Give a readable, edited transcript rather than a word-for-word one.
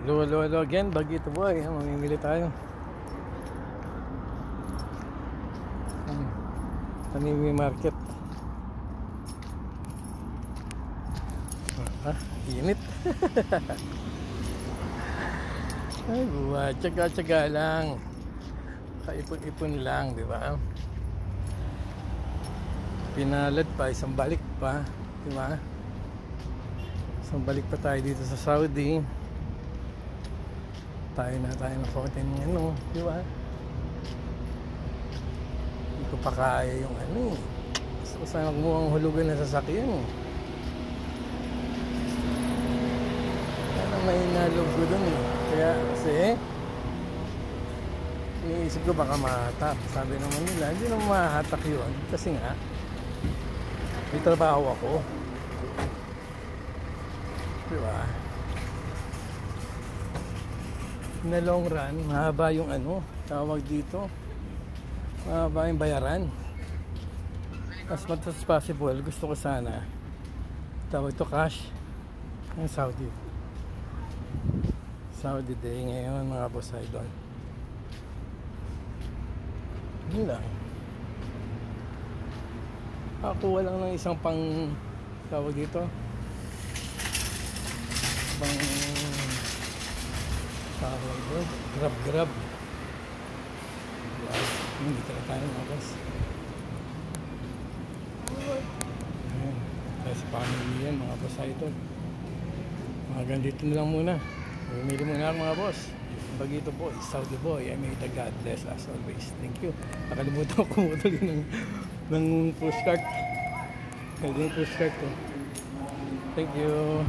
Hello again, Bagito Boy. Mamimili tayo. Tanimi Market. Init. Ay, buwa. Tsaga-tsaga lang. Kaipon-ipon lang, di ba? Pinalad pa, isang balik pa, di ba? Isang balik pa tayo dito sa Saudi. Tayo na konting di ba? Hindi ko pa kaya yung gusto ko sana kumuhang hulugan na sasakyan. May nalog ko dun Kaya kasi iniisip ko baka mahatak. Sabi naman nila hindi naman mahatak yun. Kasi nga may trabaho ako, diba? Na long run, mahaba yung tawag dito, mahaba yung bayaran. As much as possible, gusto ko sana tawag ito cash ng Saudi day ngayon, mga boss idol. Yun lang. Ako lang ng isang pang tawag dito, pang tawag doon, grab. Hindi talaga tayo mga boss. Tayo sa family yan, mga boss idol. Mga ganito na lang muna. Bumili muna ako, mga boss. Bagito Boy, Saudi Boy. I may the God bless as always. Thank you. Nakalimutan ko kumutuloy ng pushcart. Yung pushcart ko. Thank you.